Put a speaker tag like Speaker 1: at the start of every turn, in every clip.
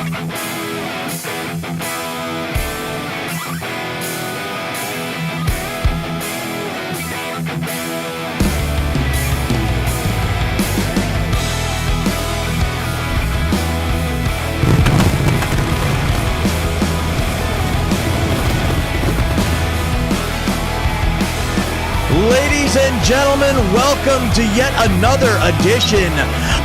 Speaker 1: Ladies and gentlemen, welcome to yet another edition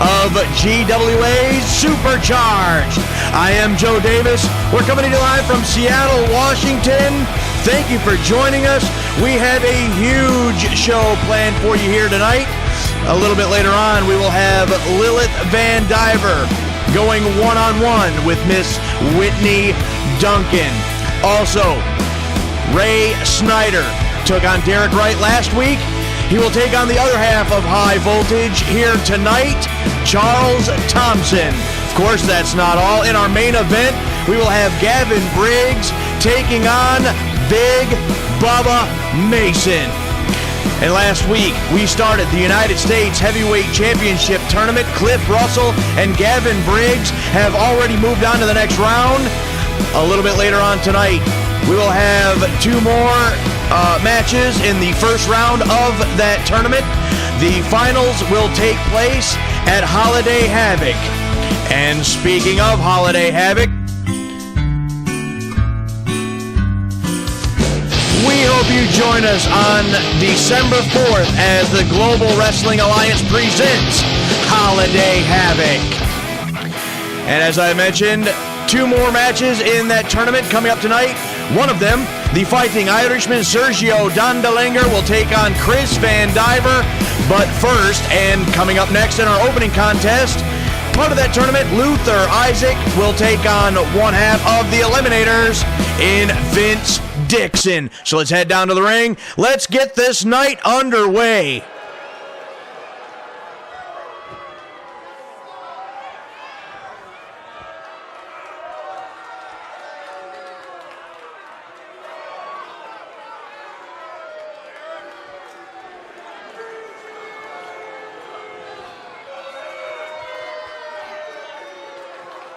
Speaker 1: of GWA Supercharged. I am Joe Davis. We're coming to you live from Seattle, Washington. Thank you for joining us. We have a huge show planned for you here tonight. A little bit later on, we will have Lilith Vandiver going one-on-one with Miss Whitney Duncan. Also, Snyder took on Derek Wright last week. He will take on the other half of High Voltage here tonight, Charles Thompson. Of course, that's not all. In our main event, we will have Gavin Briggs taking on Big Bubba Mason. And last week, we started the United States Heavyweight Championship Tournament. Cliff Russell and Gavin Briggs have already moved on to the next round. A little bit later on tonight, we will have two more matches in the first round of that tournament. The finals will take place at Holiday Havoc. And speaking of Holiday Havoc, we hope you join us on December 4th as the Global Wrestling Alliance presents Holiday Havoc. And as I mentioned, two more matches in that tournament coming up tonight. One of them, the Fighting Irishman Sergio Dondelinger will take on Chris Vandiver. But first, and coming up next in our opening contest, part of that tournament, Luther Isaac will take on one half of the Eliminators in Vince Dixon. So let's head down to the ring. Let's get this night underway.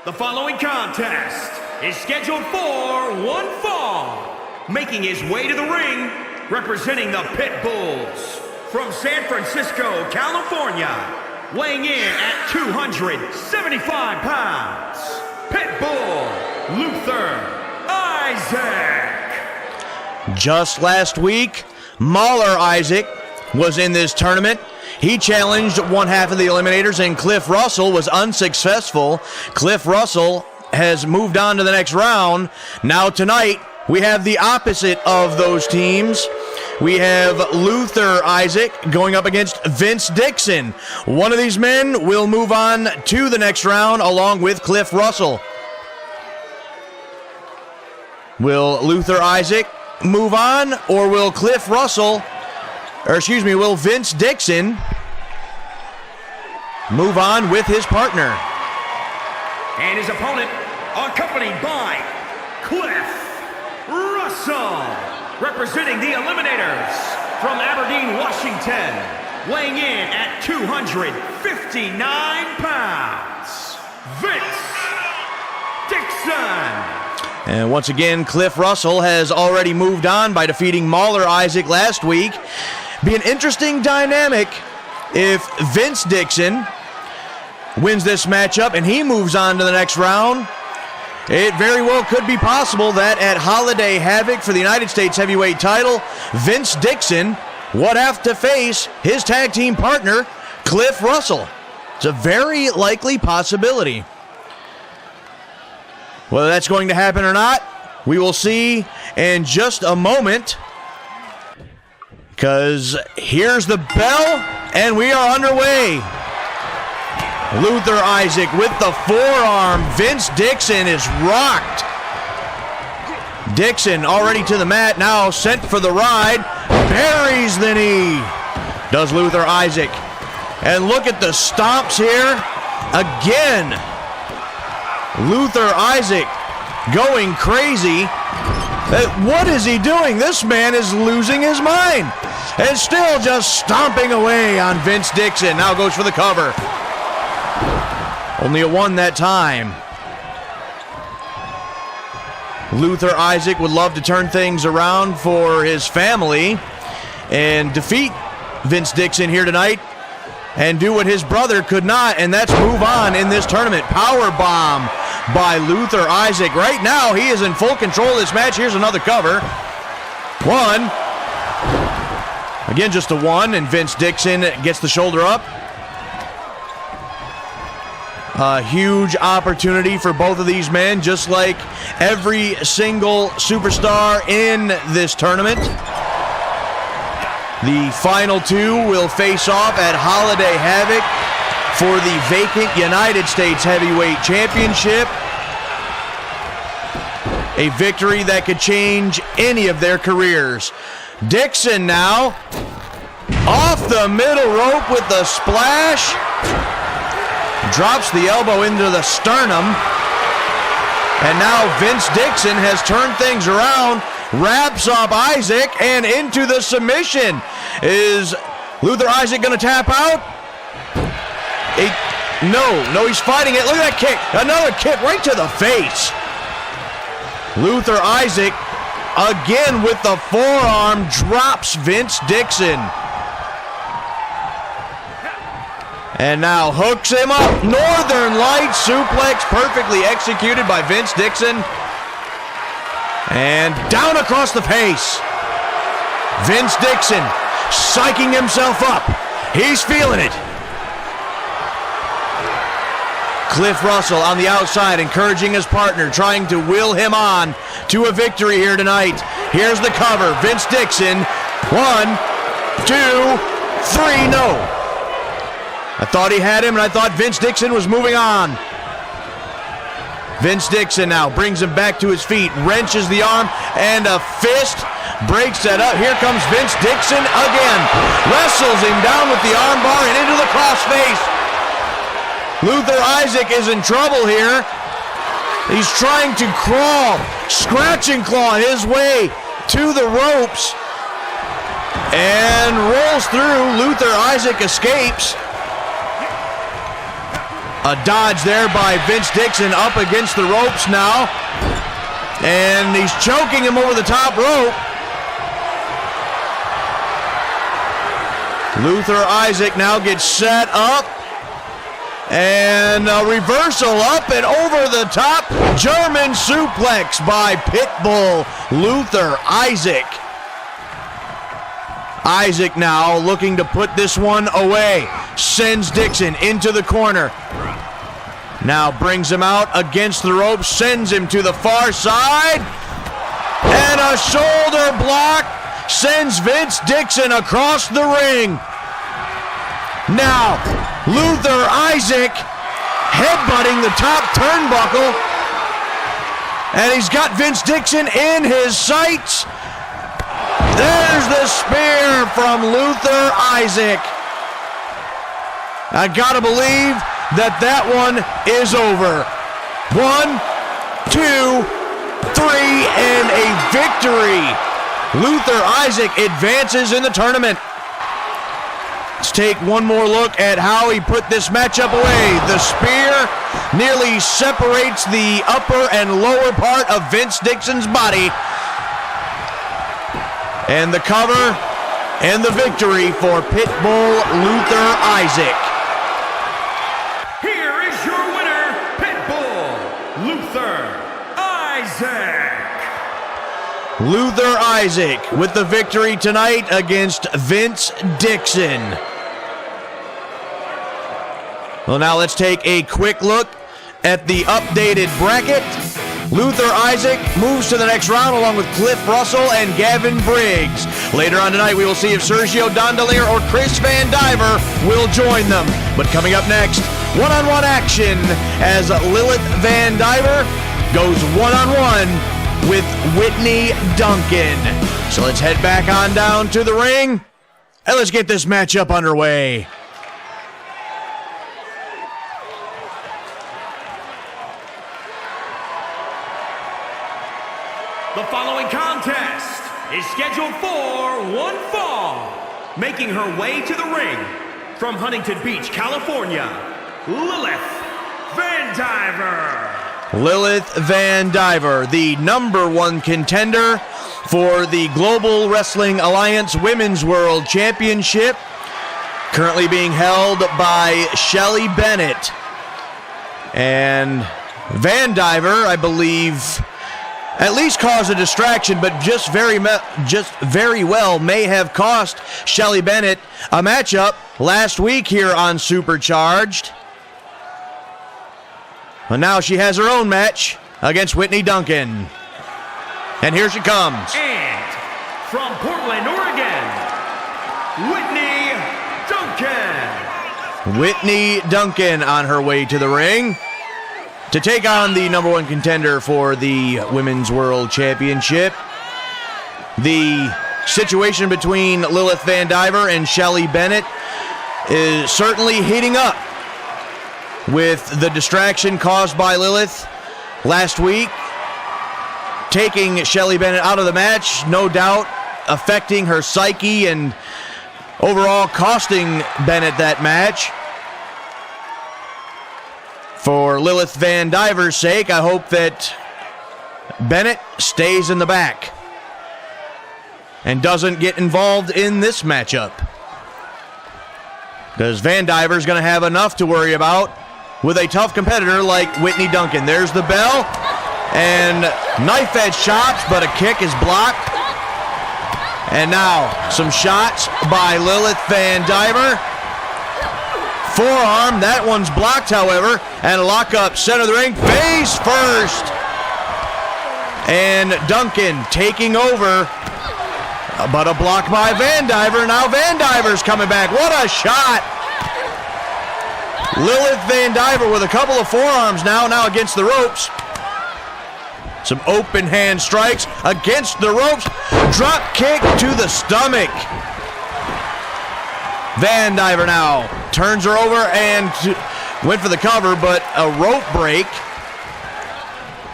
Speaker 2: The following contest is scheduled for one fall. Making his way to the ring, representing the Pit Bulls from San Francisco, California, weighing in at 275 pounds, Pit Bull Luther Isaac.
Speaker 1: Just last week, Mauler Isaac was in this tournament. He challenged one half of the Eliminators, and Cliff Russell was unsuccessful. Cliff Russell has moved on to the next round. Now tonight, we have the opposite of those teams. We have Luther Isaac going up against Vince Dixon. One of these men will move on to the next round along with Cliff Russell. Will Luther Isaac move on, or will Cliff Russell, will Vince Dixon move on with his partner?
Speaker 2: And his opponent, accompanied by Cliff Russell, representing the Eliminators from Aberdeen, Washington, weighing in at 259 pounds, Vince Dixon.
Speaker 1: And once again, Cliff Russell has already moved on by defeating Mauler Isaac last week. Be an interesting dynamic if Vince Dixon wins this matchup and he moves on to the next round. It very well could be possible that at Holiday Havoc for the United States Heavyweight title, Vince Dixon would have to face his tag team partner, Cliff Russell. It's a very likely possibility. Whether that's going to happen or not, we will see in just a moment. Because here's the bell, and we are underway. Luther Isaac with the forearm. Vince Dixon is rocked. Dixon already to the mat, now sent for the ride. Buries the knee. Does Luther Isaac. And look at the stomps here. Again. Luther Isaac going crazy. What is he doing? This man is losing his mind. And still just stomping away on Vince Dixon. Now goes for the cover. Only a one that time. Luther Isaac would love to turn things around for his family and defeat Vince Dixon here tonight and do what his brother could not, and that's move on in this tournament. Power bomb by Luther Isaac. Right now, he is in full control of this match. Here's another cover. One. Again, just a one, and Vince Dixon gets the shoulder up. A huge opportunity for both of these men, just like every single superstar in this tournament. The final two will face off at Holiday Havoc for the vacant United States Heavyweight Championship. A victory that could change any of their careers. Dixon now off the middle rope with the splash. Drops the elbow into the sternum. And now Vince Dixon has turned things around. Wraps up Isaac and into the submission. Is Luther Isaac going to tap out? No, he's fighting it. Look at that kick. Another kick right to the face. Luther Isaac again with the forearm drops Vince Dixon. And now hooks him up. Northern Lights suplex perfectly executed by Vince Dixon. And down across the face. Vince Dixon psyching himself up. He's feeling it. Cliff Russell on the outside encouraging his partner, trying to will him on to a victory here tonight. Here's the cover. Vince Dixon. 1, 2, 3, no. I thought he had him, and I thought Vince Dixon was moving on. Vince Dixon now brings him back to his feet, wrenches the arm, and a fist breaks that up. Here comes Vince Dixon again. Wrestles him down with the armbar and into the crossface. Luther Isaac is in trouble here. He's trying to crawl, scratch and claw his way to the ropes, and rolls through. Luther Isaac escapes. A dodge there by Vince Dixon up against the ropes now. And he's choking him over the top rope. Luther Isaac now gets set up. And a reversal up and over the top. German suplex by Pitbull Luther Isaac. Isaac now looking to put this one away. Sends Dixon into the corner. Now brings him out against the rope. Sends him to the far side. And a shoulder block sends Vince Dixon across the ring. Now, Luther Isaac headbutting the top turnbuckle. And he's got Vince Dixon in his sights. There's the spear from Luther Isaac. I gotta believe that one is over. 1, 2, 3, and a victory. Luther Isaac advances in the tournament. Let's take one more look at how he put this matchup away. The spear nearly separates the upper and lower part of Vince Dixon's body. And the cover and the victory for Pitbull Luther Isaac.
Speaker 2: Here is your winner, Pitbull Luther Isaac.
Speaker 1: Luther Isaac with the victory tonight against Vince Dixon. Well, now let's take a quick look at the updated bracket. Luther Isaac moves to the next round along with Cliff Russell and Gavin Briggs. Later on tonight, we will see if Sergio Dondelinger or Chris Vandiver will join them. But coming up next, one-on-one action as Lilith Vandiver goes one-on-one with Whitney Duncan. So let's head back on down to the ring and let's get this matchup underway.
Speaker 2: The following contest is scheduled for one fall. Making her way to the ring from Huntington Beach, California, Lilith Vandiver.
Speaker 1: Lilith Vandiver, the #1 contender for the Global Wrestling Alliance Women's World Championship, currently being held by Shelly Bennett. And Vandiver, I believe, at least caused a distraction, but just very well may have cost Shelly Bennett a matchup last week here on Supercharged. But now she has her own match against Whitney Duncan. And here she comes.
Speaker 2: And from Portland, Oregon, Whitney Duncan.
Speaker 1: Whitney Duncan on her way to the ring to take on the #1 contender for the Women's World Championship. The situation between Lilith Vandiver and Shelly Bennett is certainly heating up with the distraction caused by Lilith last week, taking Shelly Bennett out of the match, no doubt affecting her psyche and overall costing Bennett that match. For Lilith Vandiver's sake, I hope that Bennett stays in the back and doesn't get involved in this matchup, because Vandiver's going to have enough to worry about with a tough competitor like Whitney Duncan. There's the bell, and knife edge chops, but a kick is blocked. And now some shots by Lilith Vandiver. Forearm, that one's blocked, however, and a lockup center of the ring, face first. And Duncan taking over, but a block by Vandiver. Now Vandiver's coming back. What a shot! Lilith Vandiver with a couple of forearms now against the ropes. Some open hand strikes against the ropes. Drop kick to the stomach. Vandiver now turns her over and went for the cover, but a rope break,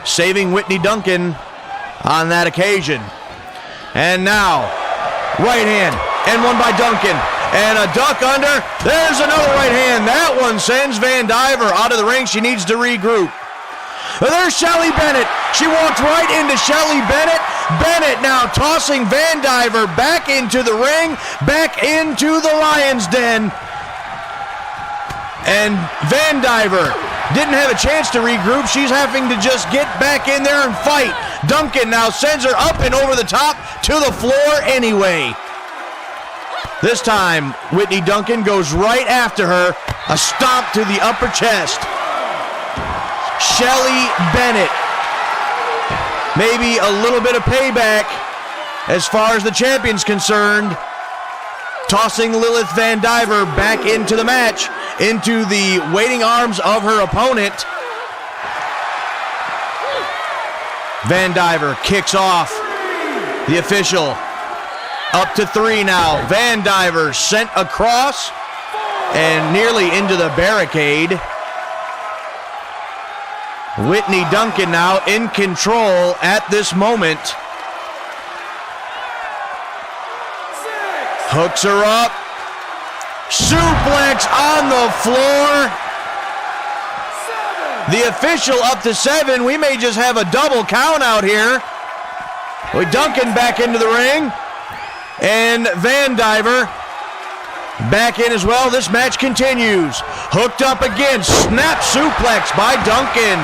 Speaker 1: saving Whitney Duncan on that occasion. And now, right hand, and one by Duncan. And a duck under. There's another right hand. That one sends Vandiver out of the ring. She needs to regroup. There's Shelly Bennett. She walked right into Shelly Bennett. Bennett now tossing Vandiver back into the ring, back into the Lion's Den. And Vandiver didn't have a chance to regroup. She's having to just get back in there and fight. Duncan now sends her up and over the top to the floor anyway. This time, Whitney Duncan goes right after her. A stomp to the upper chest. Shelly Bennett. Maybe a little bit of payback as far as the champion's concerned. Tossing Lilith Vandiver back into the match, into the waiting arms of her opponent. Vandiver kicks off the official. Up to 3 now. Vandiver sent across and nearly into the barricade. Whitney Duncan now in control at this moment. Hooks her up. Suplex on the floor. The official up to 7. We may just have a double count out here. With Duncan back into the ring. And Vandiver back in as well. This match continues. Hooked up again. Snap suplex by Duncan.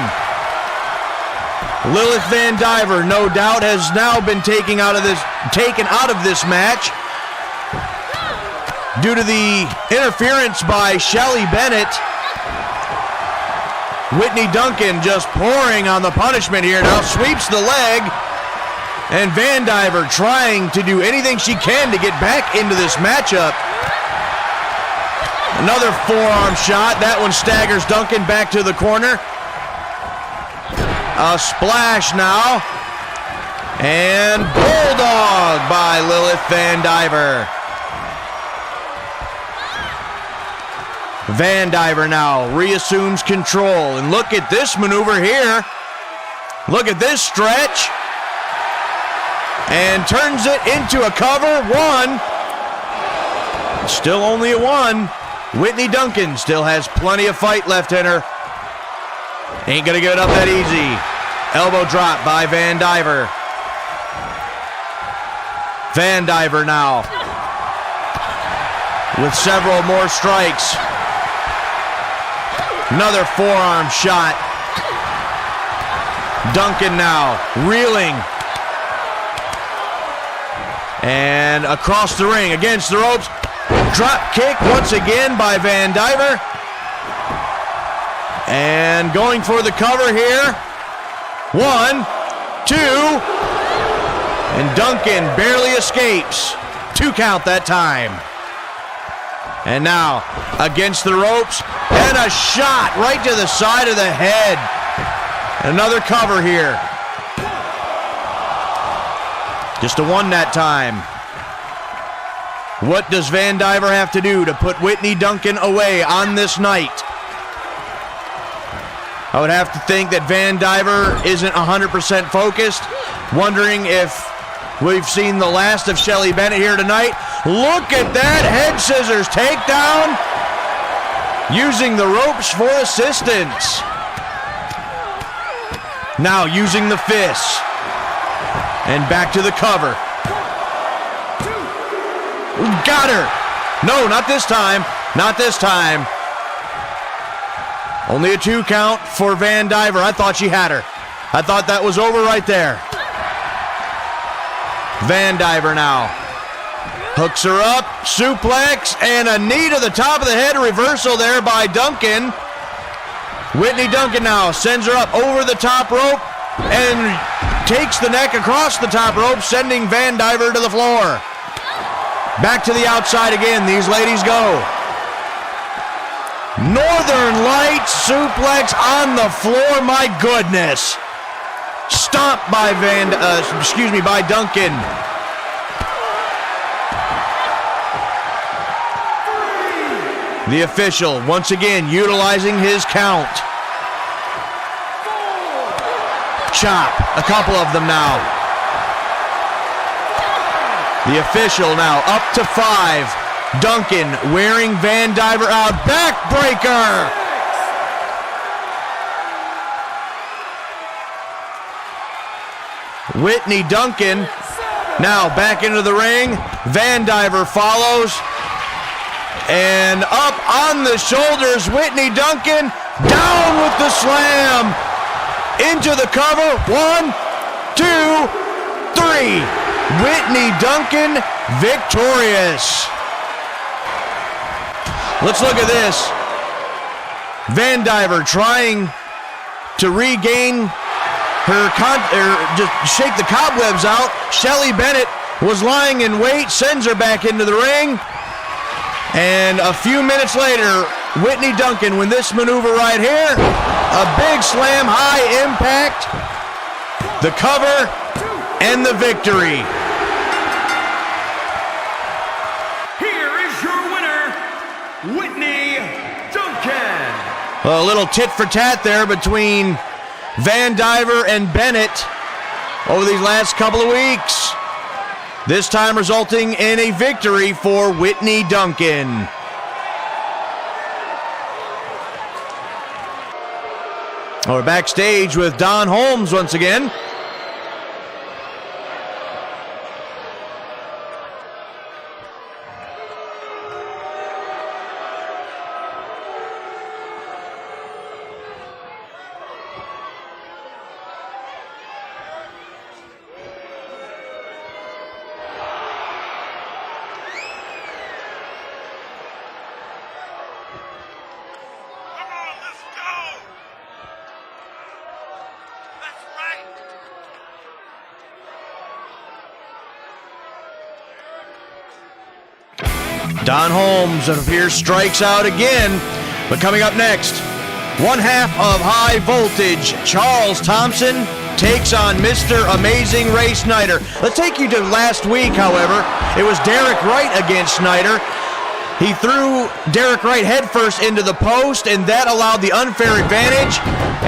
Speaker 1: Lilith Vandiver, no doubt, has now been taken out of this match due to the interference by Shelly Bennett. Whitney Duncan just pouring on the punishment here. Now sweeps the leg. And Vandiver trying to do anything she can to get back into this matchup. Another forearm shot. That one staggers Duncan back to the corner. A splash now. And bulldog by Lilith Vandiver. Vandiver now reassumes control. And look at this maneuver here. Look at this stretch. And turns it into a cover. 1. Still only a 1. Whitney Duncan still has plenty of fight left in her. Ain't gonna give it up that easy. Elbow drop by Vandiver. Vandiver now with several more strikes. Another forearm shot. Duncan now reeling. And across the ring, against the ropes. Drop kick once again by Vandiver. And going for the cover here. 1, 2. And Duncan barely escapes. 2 count that time. And now against the ropes. And a shot right to the side of the head. Another cover here. Just a 1 that time. What does Vandiver have to do to put Whitney Duncan away on this night? I would have to think that Vandiver isn't 100% focused, wondering if we've seen the last of Shelly Bennett here tonight. Look at that head scissors takedown, using the ropes for assistance. Now using the fists. And back to the cover. Got her. No, not this time. Not this time. Only a 2 count for Vandiver. I thought she had her. I thought that was over right there. Vandiver now. Hooks her up. Suplex. And a knee to the top of the head. Reversal there by Duncan. Whitney Duncan now sends her up over the top rope and takes the neck across the top rope, sending Vandiver to the floor. Back to the outside again. These ladies go. Northern Lights suplex on the floor. My goodness. Stomped by by Duncan. The official once again utilizing his count. Chop, a couple of them now. The official now up to 5. Duncan wearing Vandiver out. Backbreaker! Whitney Duncan now back into the ring. Vandiver follows. And up on the shoulders, Whitney Duncan down with the slam. Into the cover. 1, 2, 3. Whitney Duncan victorious. Let's look at this. Vandiver trying to regain her, just shake the cobwebs out. Shelly Bennett was lying in wait, sends her back into the ring. And a few minutes later, Whitney Duncan with this maneuver right here. A big slam, high impact. The cover and the victory.
Speaker 2: Here is your winner, Whitney Duncan.
Speaker 1: A little tit for tat there between Vandiver and Bennett over these last couple of weeks. This time resulting in a victory for Whitney Duncan. We're backstage with Don Holmes once again. Don Holmes, it appears, strikes out again. But coming up next, one half of High Voltage, Charles Thompson takes on Mr. Amazing Ray Snyder. Let's take you to last week, however. It was Derek Wright against Snyder. He threw Derek Wright headfirst into the post, and that allowed the unfair advantage.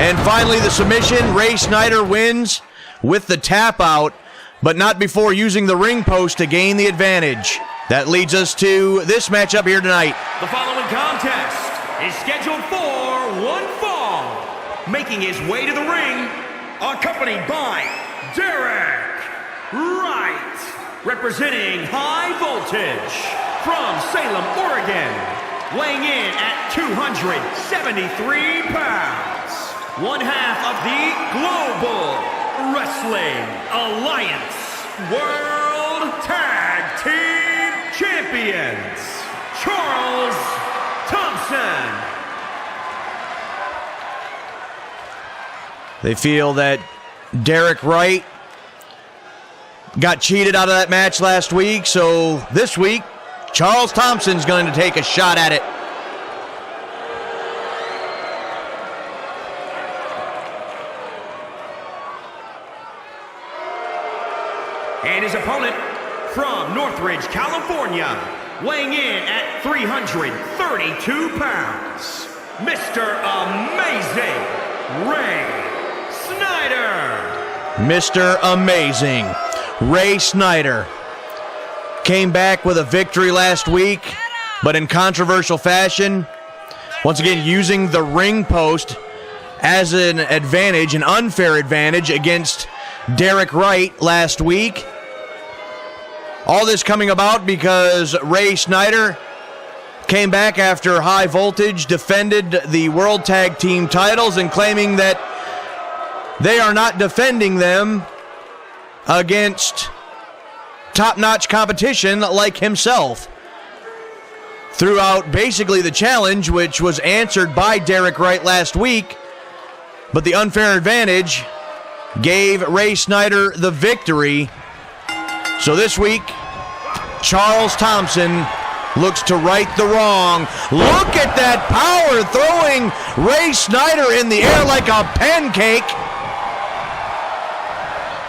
Speaker 1: And finally, the submission. Ray Snyder wins with the tap out, but not before using the ring post to gain the advantage. That leads us to this matchup here tonight.
Speaker 2: The following contest is scheduled for one fall, making his way to the ring, accompanied by Derek Wright, representing High Voltage from Salem, Oregon, weighing in at 273 pounds, one half of the Global Wrestling Alliance World Tag Team Champions, Charles Thompson.
Speaker 1: They feel that Derek Wright got cheated out of that match last week, so this week, Charles Thompson's going to take a shot at it.
Speaker 2: And his opponent from Northridge, California, weighing in at 332 pounds, Mr. Amazing Ray Snyder.
Speaker 1: Mr. Amazing Ray Snyder came back with a victory last week, but in controversial fashion, once again using the ring post as an advantage, an unfair advantage against Derek Wright last week. All this coming about because Ray Snyder came back after High Voltage defended the World Tag Team titles and claiming that they are not defending them against top-notch competition like himself. Throughout basically the challenge, which was answered by Derek Wright last week, but the unfair advantage gave Ray Snyder the victory. So this week, Charles Thompson looks to right the wrong. Look at that power, throwing Ray Snyder in the air like a pancake.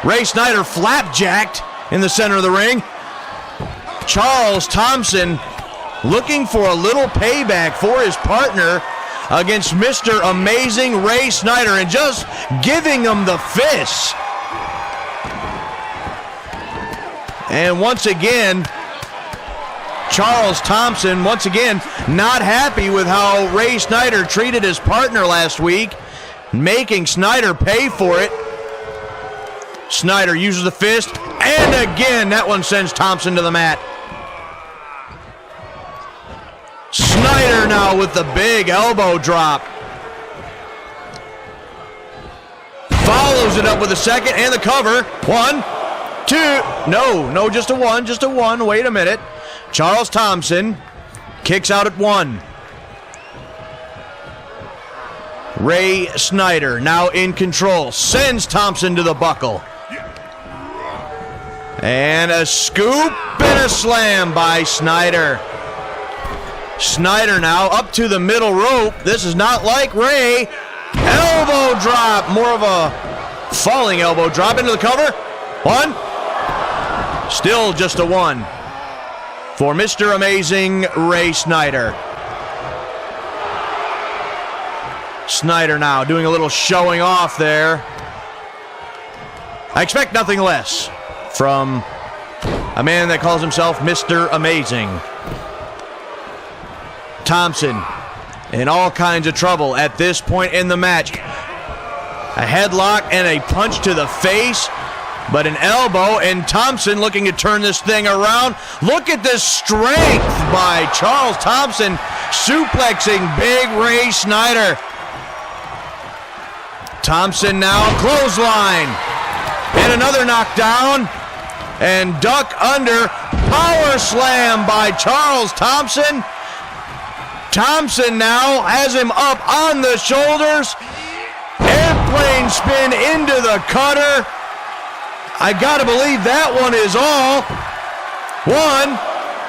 Speaker 1: Ray Snyder flapjacked in the center of the ring. Charles Thompson looking for a little payback for his partner against Mr. Amazing Ray Snyder and just giving him the fist. And once again, Charles Thompson, once again, not happy with how Ray Snyder treated his partner last week, making Snyder pay for it. Snyder uses the fist, and again, that one sends Thompson to the mat. Snyder now with the big elbow drop. Follows it up with a second and the cover. 1, 2, no, just a one. Wait a minute. Charles Thompson kicks out at 1. Ray Snyder now in control, sends Thompson to the buckle. And a scoop and a slam by Snyder. Snyder now up to the middle rope. This is not like Ray. Elbow drop, more of a falling elbow drop into the cover. 1. Still just a 1 for Mr. Amazing Ray Snyder. Snyder now doing a little showing off there. I expect nothing less from a man that calls himself Mr. Amazing. Thompson in all kinds of trouble at this point in the match. A headlock and a punch to the face, but an elbow, and Thompson looking to turn this thing around. Look at this strength by Charles Thompson, suplexing big Ray Snyder. Thompson now clothesline, and another knockdown, and duck under, power slam by Charles Thompson. Thompson now has him up on the shoulders. Airplane spin into the cutter. I gotta believe that one is all. 1,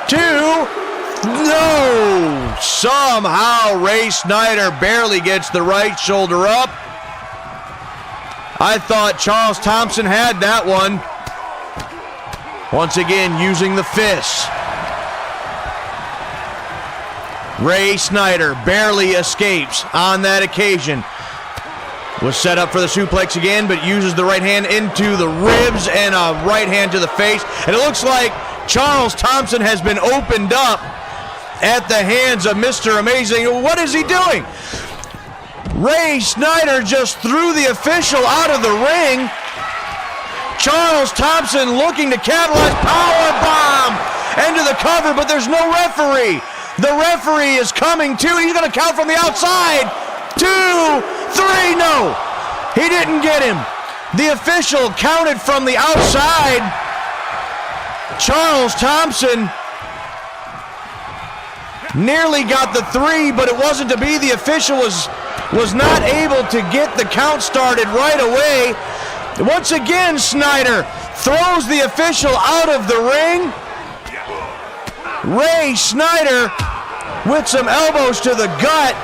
Speaker 1: 2, no! Somehow Ray Snyder barely gets the right shoulder up. I thought Charles Thompson had that one. Once again, using the fists. Ray Snyder barely escapes on that occasion. Was set up for the suplex again, but uses the right hand into the ribs and a right hand to the face. And it looks like Charles Thompson has been opened up at the hands of Mr. Amazing. What is he doing? Ray Snyder just threw the official out of the ring. Charles Thompson looking to capitalize. Power bomb into the cover, but there's no referee. The referee is coming too. He's going to count from the outside. 2, 3, no. He didn't get him. The official counted from the outside. Charles Thompson nearly got the 3, but it wasn't to be. The official was not able to get the count started right away. Once again, Snyder throws the official out of the ring. Ray Snyder with some elbows to the gut.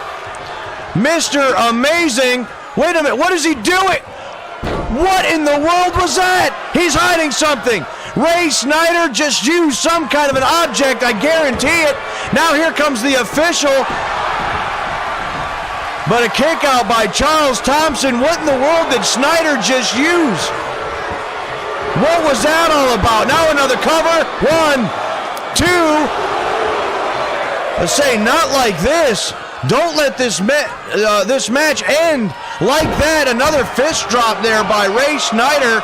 Speaker 1: Mr. Amazing. Wait a minute, what is he doing? What in the world was that? He's hiding something. Ray Snyder just used some kind of an object, I guarantee it. Now here comes the official. But a kick out by Charles Thompson. What in the world did Snyder just use? What was that all about? Now another cover. 1, 2. Let's say not like this. Don't let this match end like that. Another fist drop there by Ray Snyder.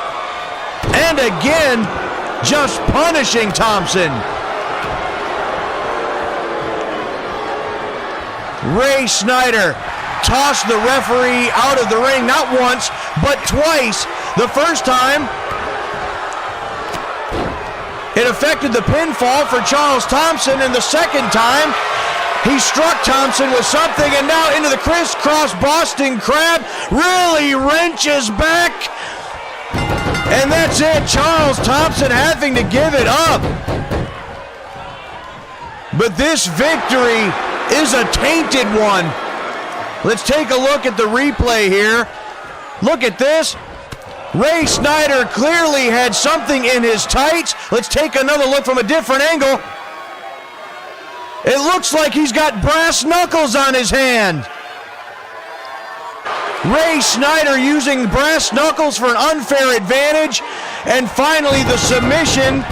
Speaker 1: And again, just punishing Thompson. Ray Snyder tossed the referee out of the ring, not once, but twice. The first time, it affected the pinfall for Charles Thompson, and the second time, he struck Thompson with something, and now into the crisscross Boston Crab, really wrenches back. And that's it, Charles Thompson having to give it up. But this victory is a tainted one. Let's take a look at the replay here. Look at this. Ray Snyder clearly had something in his tights. Let's take another look from a different angle. It looks like he's got brass knuckles on his hand. Ray Snyder using brass knuckles for an unfair advantage. And finally the submission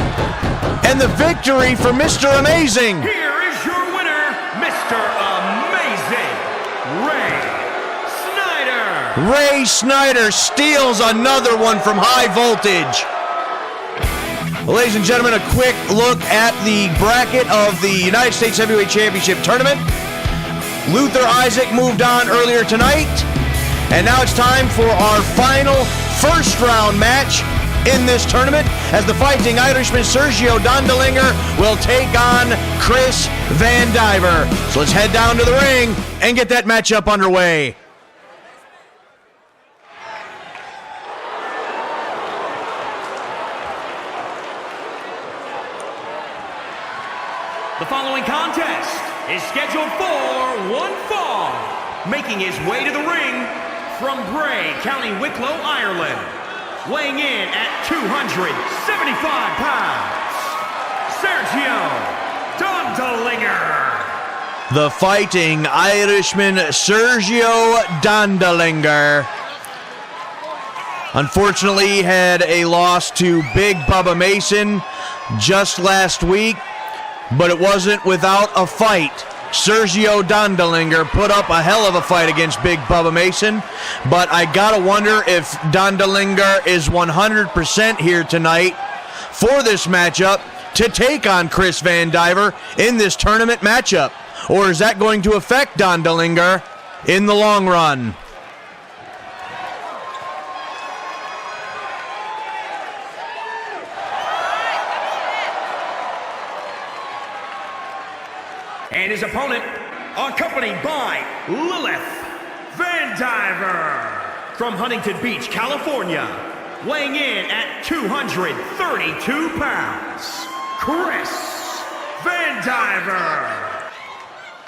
Speaker 1: and the victory for Mr. Amazing.
Speaker 2: Here is your winner, Mr. Amazing, Ray Snyder.
Speaker 1: Ray Snyder steals another one from High Voltage. Well, ladies and gentlemen, a quick look at the bracket of the United States Heavyweight Championship Tournament. Luther Isaac moved on earlier tonight. And now it's time for our final first round match in this tournament as the Fighting Irishman Sergio Dondelinger will take on Chris Vandiver. So let's head down to the ring and get that matchup underway.
Speaker 2: The following contest is scheduled for one fall. Making his way to the ring from Bray, County Wicklow, Ireland, weighing in at 275 pounds, Sergio Dondelinger.
Speaker 1: The Fighting Irishman Sergio Dondelinger unfortunately had a loss to Big Bubba Mason just last week, but it wasn't without a fight. Sergio Dondelinger put up a hell of a fight against Big Bubba Mason, but I gotta wonder if Dondelinger is 100% here tonight for this matchup to take on Chris Vandiver in this tournament matchup, or is that going to affect Dondelinger in the long run?
Speaker 2: And his opponent, accompanied by Lilith Vandiver from Huntington Beach, California, weighing in at 232 pounds, Chris Vandiver.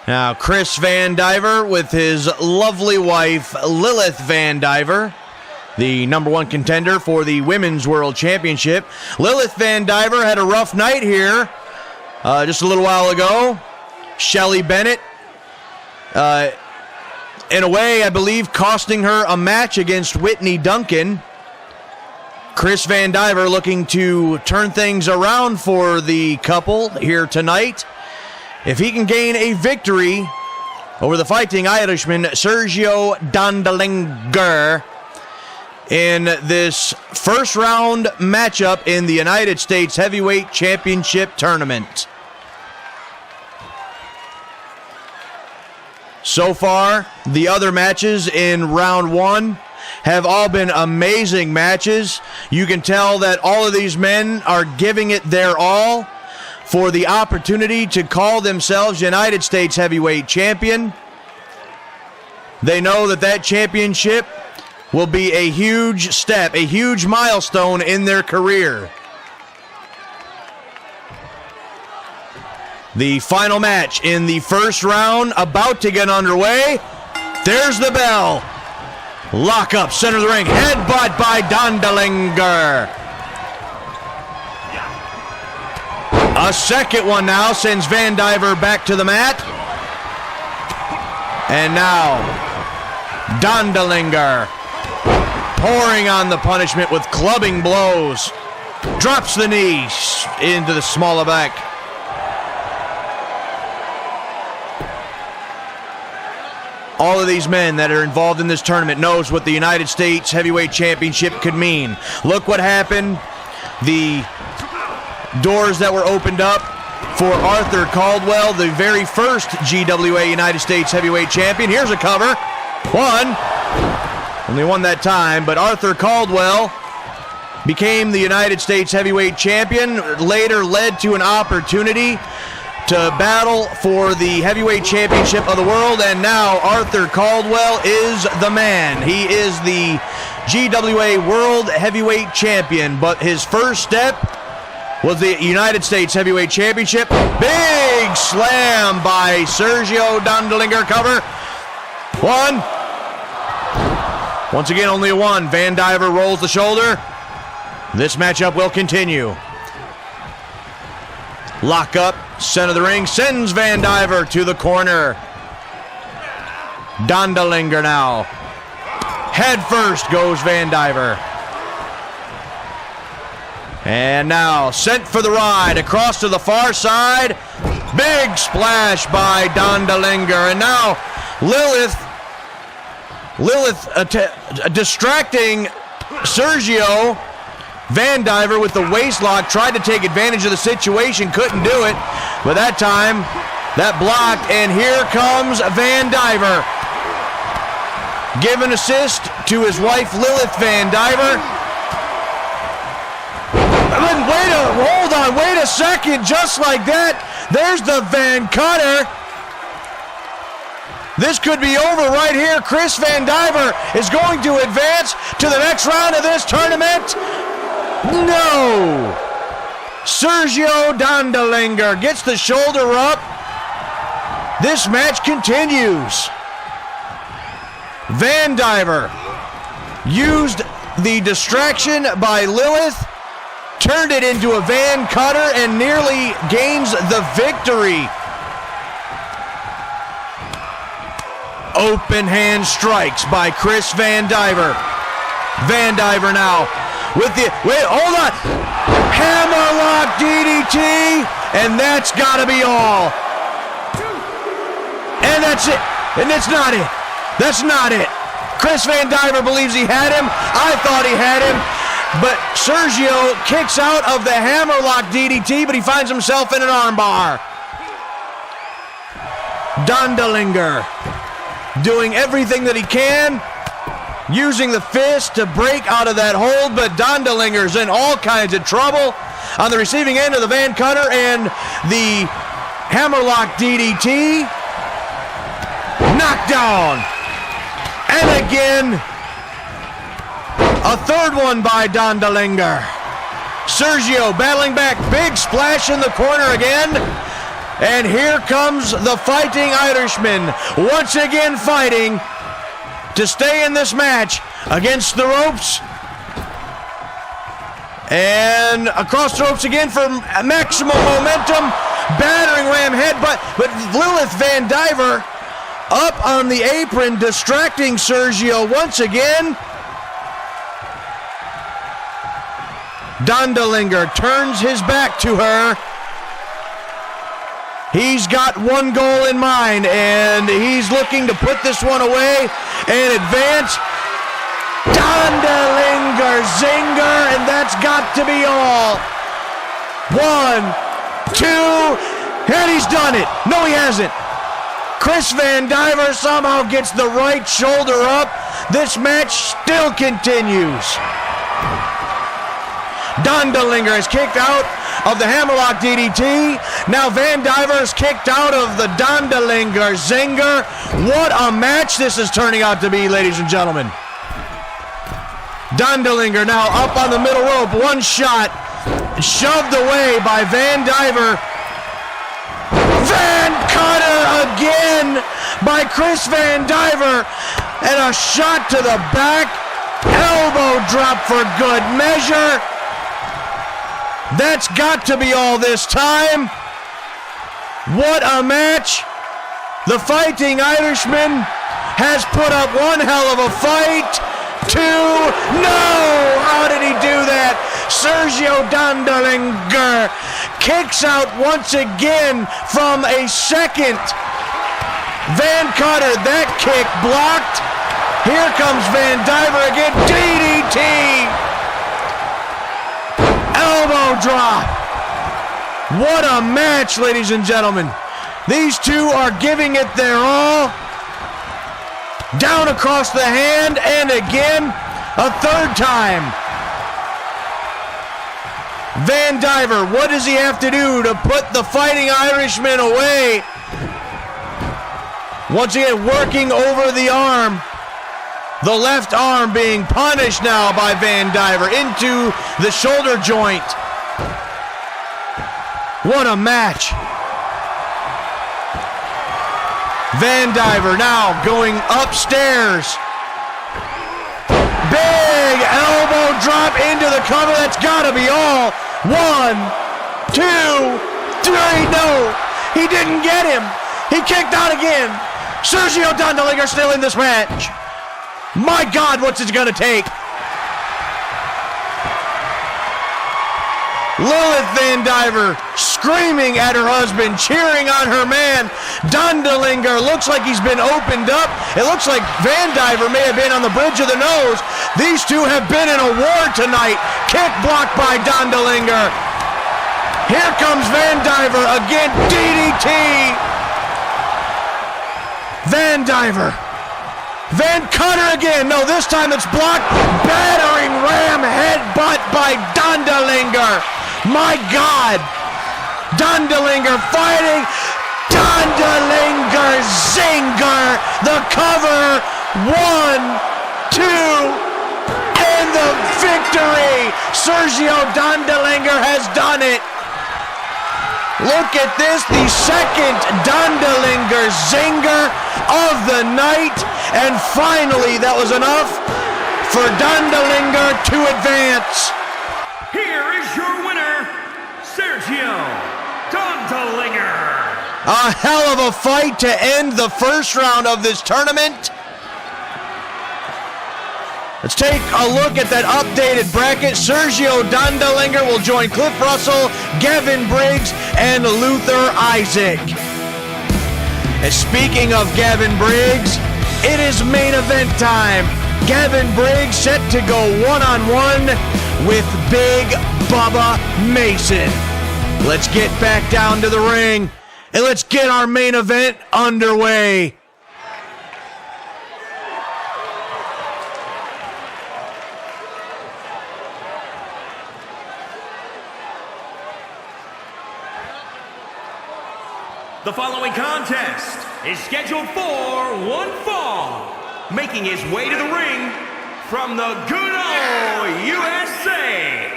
Speaker 1: Now, Chris Vandiver with his lovely wife, Lilith Vandiver, the #1 contender for the Women's World Championship. Lilith Vandiver had a rough night here just a little while ago. Shelly Bennett, in a way, I believe, costing her a match against Whitney Duncan. Chris Vandiver looking to turn things around for the couple here tonight. If he can gain a victory over the Fighting Irishman Sergio Dondelinger in this first round matchup in the United States Heavyweight Championship Tournament. So far, the other matches in round one have all been amazing matches. You can tell that all of these men are giving it their all for the opportunity to call themselves United States Heavyweight Champion. They know that that championship will be a huge step, a huge milestone in their career. The final match in the first round about to get underway. There's the bell. Lock up, center of the ring, headbutt by Dondelinger. A second one now sends Vandiver back to the mat. And now, Dondelinger pouring on the punishment with clubbing blows. Drops the knees into the small of the back. All of these men that are involved in this tournament knows what the United States Heavyweight Championship could mean. Look what happened. The doors that were opened up for Arthur Caldwell, the very first GWA United States Heavyweight Champion. Here's a cover. One. Only one that time, but Arthur Caldwell became the United States Heavyweight Champion, later led to an opportunity to battle for the Heavyweight Championship of the world, and now Arthur Caldwell is the man. He is the GWA World Heavyweight Champion, but his first step was the United States Heavyweight Championship. Big slam by Sergio Dondelinger. Cover. One. Once again, only a one. Vandiver rolls the shoulder. This matchup will continue. Lock up, center of the ring, sends Vandiver to the corner. Dondelinger now. Head first goes Vandiver. And now, sent for the ride, across to the far side. Big splash by Dondelinger. And now, Lilith distracting Sergio Vandiver with the waist lock, tried to take advantage of the situation, couldn't do it, but that time, that blocked, and here comes Vandiver. Give an assist to his wife, Lilith Vandiver. Wait a second, just like that, there's the Van Cutter. This could be over right here. Chris Vandiver is going to advance to the next round of this tournament. No! Sergio Dondelinger gets the shoulder up. This match continues. Vandiver used the distraction by Lilith, turned it into a Van Cutter, and nearly gains the victory. Open hand strikes by Chris Vandiver. Vandiver now with the, hold on, hammerlock DDT, and that's got to be all. And that's it, and it's not it. That's not it. Chris Vandiver believes he had him. I thought he had him, but Sergio kicks out of the hammerlock DDT, but he finds himself in an armbar. Dondelinger doing everything that he can, using the fist to break out of that hold, but Dondelinger's in all kinds of trouble on the receiving end of the Van Cutter and the hammerlock DDT. Knocked down. And again, a third one by Dondelinger. Sergio battling back, big splash in the corner again. And here comes the Fighting Irishman, once again fighting to stay in this match against the ropes. And across the ropes again for maximum momentum. Battering ram headbutt, but Lilith Vandiver up on the apron, distracting Sergio once again. Dondelinger turns his back to her. He's got one goal in mind, and he's looking to put this one away and advance. Dondelinger zinger, and that's got to be all. 1, 2, and he's done it. No, he hasn't. Chris Vandiver somehow gets the right shoulder up. This match still continues. Dondelinger is kicked out of the hammerlock DDT. Now Vandiver is kicked out of the Dondelinger zinger. What a match this is turning out to be, ladies and gentlemen. Dondelinger now up on the middle rope. One shot shoved away by Vandiver. Van Cutter again by Chris Vandiver. And a shot to the back. Elbow drop for good measure. That's got to be all this time. What a match. The Fighting Irishman has put up one hell of a fight. 2, no! How did he do that? Sergio Dondelinger kicks out once again from a second. Van Cutter, that kick blocked. Here comes Vandiver again. DDT! Elbow drop. What a match, ladies and gentlemen. These two are giving it their all. Down across the hand, and again, a third time. Vandiver, what does he have to do to put the Fighting Irishman away? Once again, working over the arm. The left arm being punished now by Vandiver into the shoulder joint. What a match. Vandiver now going upstairs. Big elbow drop into the cover. That's got to be all. 1, 2, 3. No, he didn't get him. He kicked out again. Sergio Dondelinger still in this match. My God, what's it going to take? Lilith Vandiver screaming at her husband, cheering on her man. Dondelinger looks like he's been opened up. It looks like Vandiver may have been on the bridge of the nose. These two have been in a war tonight. Kick blocked by Dondelinger. Here comes Vandiver again. DDT. Vandiver. Van Cutter again. No, this time it's blocked. Battering ram headbutt by Dondelinger. My God. Dondelinger fighting. Dondelinger zinger. The cover. 1, 2, and the victory. Sergio Dondelinger has done it. Look at this, the second Dondelinger zinger of the night. And finally, that was enough for Dondelinger to advance.
Speaker 2: Here is your winner, Sergio Dondelinger.
Speaker 1: A hell of a fight to end the first round of this tournament. Let's take a look at that updated bracket. Sergio Dondelinger will join Cliff Russell, Gavin Briggs, and Luther Isaac. And speaking of Gavin Briggs, it is main event time. Gavin Briggs set to go one-on-one with Big Bubba Mason. Let's get back down to the ring, and let's get our main event underway.
Speaker 2: The following contest is scheduled for one fall. Making his way to the ring from the good old USA.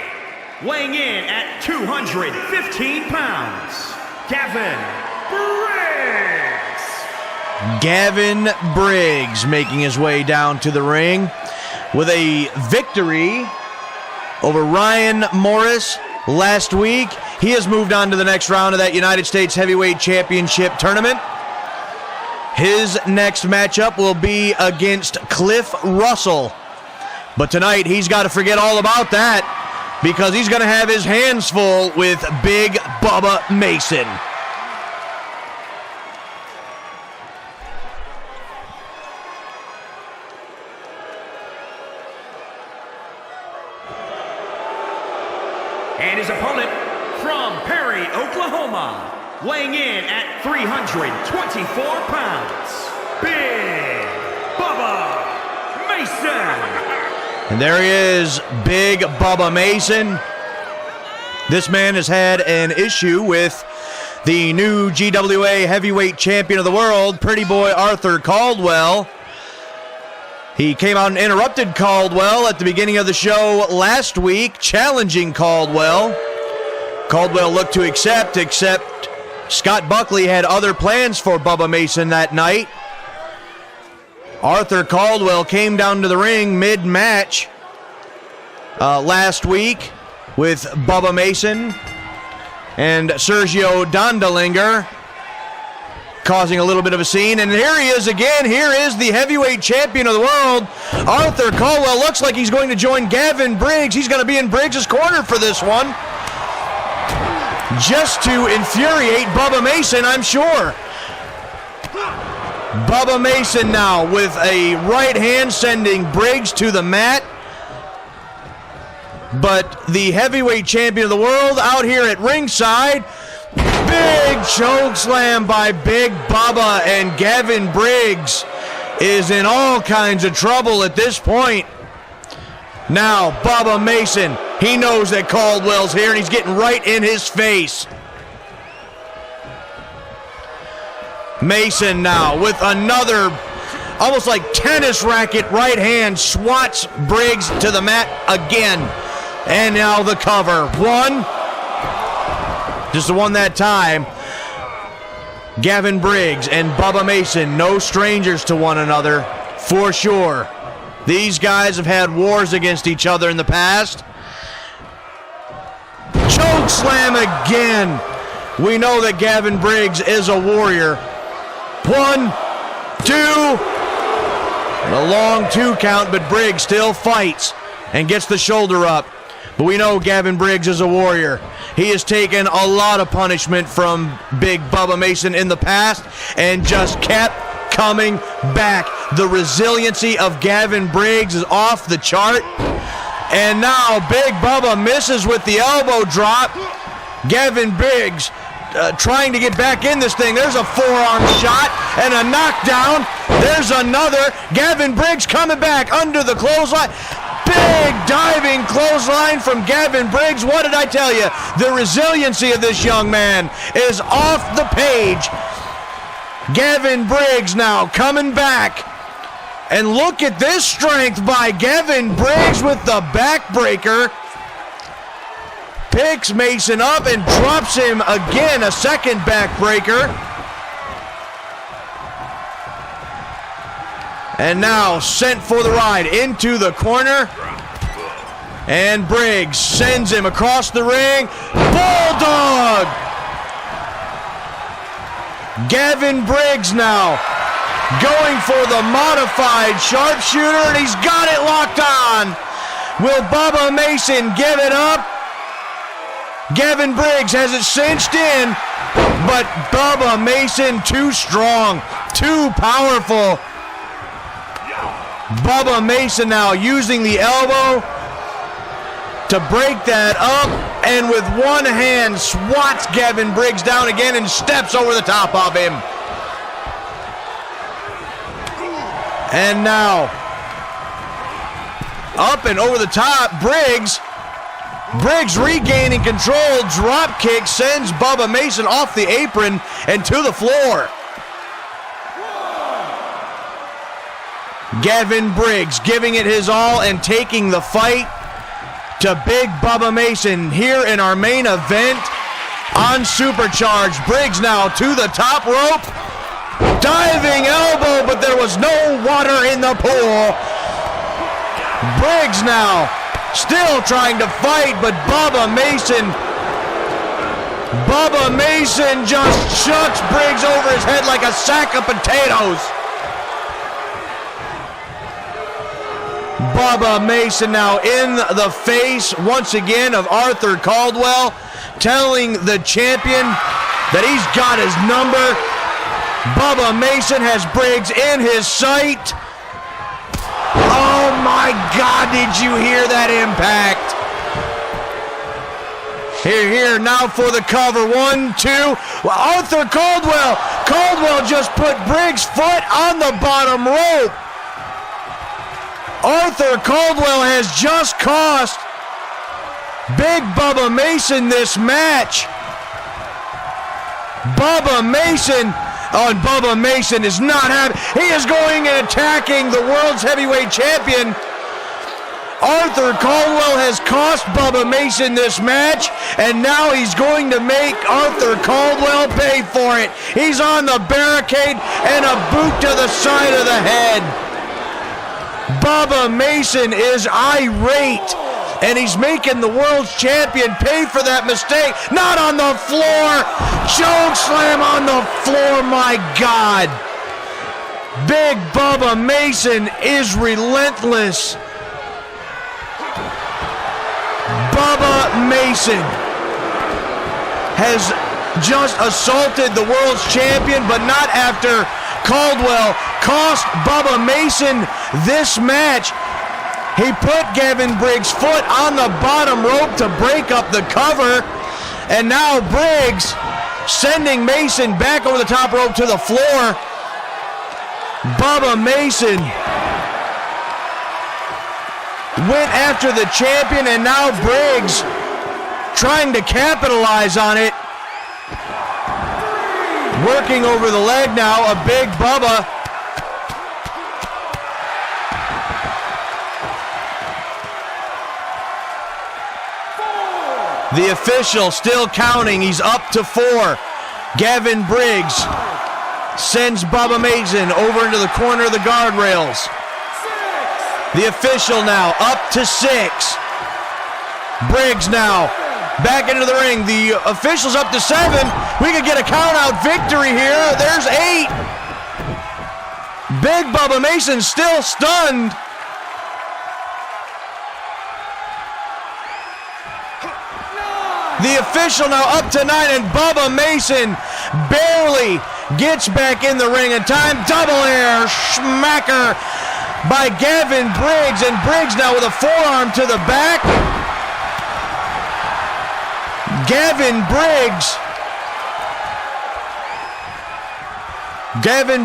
Speaker 2: Weighing in at 215 pounds, Gavin Briggs.
Speaker 1: Gavin Briggs making his way down to the ring with a victory over Ryan Morris last week. He has moved on to the next round of that United States Heavyweight Championship tournament. His next matchup will be against Cliff Russell. But tonight, he's got to forget all about that because he's going to have his hands full with Big Bubba Mason.
Speaker 2: And his opponent from Perry, Oklahoma, weighing in at 324 pounds, Big Bubba Mason.
Speaker 1: And there he is, Big Bubba Mason. This man has had an issue with the new GWA heavyweight champion of the world, Pretty Boy Arthur Caldwell. He came out and interrupted Caldwell at the beginning of the show last week, challenging Caldwell. Caldwell looked to accept, except Scott Buckley had other plans for Bubba Mason that night. Arthur Caldwell came down to the ring mid-match last week with Bubba Mason and Sergio Dondelinger, causing a little bit of a scene. And here he is again. Here is the heavyweight champion of the world, Arthur Caldwell. Looks like he's going to join Gavin Briggs. He's going to be in Briggs' corner for this one, just to infuriate Bubba Mason, I'm sure. Bubba Mason now with a right hand sending Briggs to the mat. But the heavyweight champion of the world out here at ringside, big choke slam by Big Bubba, and Gavin Briggs is in all kinds of trouble at this point. Now, Bubba Mason, he knows that Caldwell's here, and he's getting right in his face. Mason now with another almost like tennis racket right hand, swats Briggs to the mat again. And now the cover. One. Just the one that time. Gavin Briggs and Bubba Mason, no strangers to one another, for sure. These guys have had wars against each other in the past. Choke slam again. We know that Gavin Briggs is a warrior. 1, 2. And a long 2 count, but Briggs still fights and gets the shoulder up. But we know Gavin Briggs is a warrior. He has taken a lot of punishment from Big Bubba Mason in the past and just kept coming back. The resiliency of Gavin Briggs is off the chart. And now Big Bubba misses with the elbow drop. Gavin Briggs trying to get back in this thing. There's a forearm shot and a knockdown. There's another. Gavin Briggs coming back under the clothesline. Big diving clothesline from Gavin Briggs. What did I tell you? The resiliency of this young man is off the page. Gavin Briggs now coming back. And look at this strength by Gavin Briggs with the backbreaker. Picks Mason up and drops him again. A second backbreaker. And now sent for the ride into the corner. And Briggs sends him across the ring. Bulldog! Gavin Briggs now going for the modified sharpshooter, and he's got it locked on. Will Bubba Mason give it up? Gavin Briggs has it cinched in, but Bubba Mason too strong, too powerful. Bubba Mason now using the elbow to break that up, and with one hand swats Gavin Briggs down again and steps over the top of him. And now up and over the top, Briggs regaining control, drop kick sends Bubba Mason off the apron and to the floor. Gavin Briggs giving it his all and taking the fight to Big Bubba Mason here in our main event on Supercharged. Briggs now to the top rope. Diving elbow, but there was no water in the pool. Briggs now still trying to fight, but Bubba Mason just chucks Briggs over his head like a sack of potatoes. Bubba Mason now in the face once again of Arthur Caldwell, telling the champion that he's got his number. Bubba Mason has Briggs in his sight. Oh my God, did you hear that impact? Here, now for the cover. 1, 2. Arthur Caldwell. Caldwell just put Briggs' foot on the bottom rope. Arthur Caldwell has just cost Big Bubba Mason this match. Bubba Mason is not happy. He is going and attacking the world's heavyweight champion. Arthur Caldwell has cost Bubba Mason this match, and now he's going to make Arthur Caldwell pay for it. He's on the barricade and a boot to the side of the head. Bubba Mason is irate, and he's making the world's champion pay for that mistake. Not on the floor. Choke slam on the floor, my God. Big Bubba Mason is relentless. Bubba Mason has just assaulted the world's champion, but not after Caldwell cost Bubba Mason this match. He put Gavin Briggs' foot on the bottom rope to break up the cover, and now Briggs sending Mason back over the top rope to the floor. Bubba Mason went after the champion, and now Briggs trying to capitalize on it. Working over the leg now of Big Bubba. The official still counting. He's up to 4. Gavin Briggs sends Bubba Mason over into the corner of the guardrails. The official now up to 6. Briggs now back into the ring. The official's up to 7. We could get a count-out victory here. There's 8. Big Bubba Mason still stunned. The official now up to 9, and Bubba Mason barely gets back in the ring in time. Double air schmacker by Gavin Briggs, and Briggs now with a forearm to the back. Gavin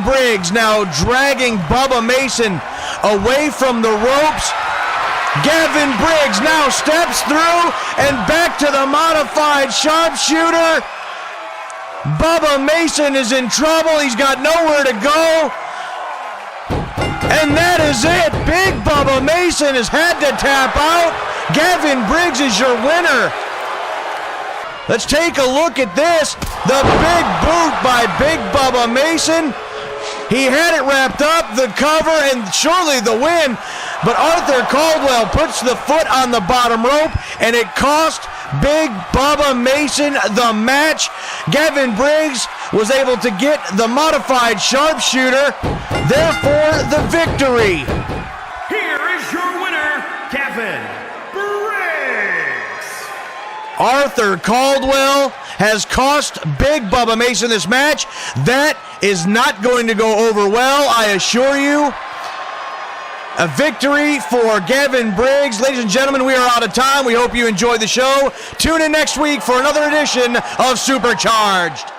Speaker 1: Briggs now dragging Bubba Mason away from the ropes. Gavin Briggs now steps through and back to the modified sharpshooter. Bubba Mason is in trouble. He's got nowhere to go. And that is it. Big Bubba Mason has had to tap out. Gavin Briggs is your winner. Let's take a look at this. The big boot by Big Bubba Mason. He had it wrapped up, the cover, and surely the win. But Arthur Caldwell puts the foot on the bottom rope, and it cost Big Bubba Mason the match. Gavin Briggs was able to get the modified sharpshooter, therefore the victory.
Speaker 2: Here is your winner, Gavin Briggs.
Speaker 1: Arthur Caldwell has cost Big Bubba Mason this match. That is not going to go over well, I assure you. A victory for Gavin Briggs. Ladies and gentlemen, we are out of time. We hope you enjoyed the show. Tune in next week for another edition of Supercharged.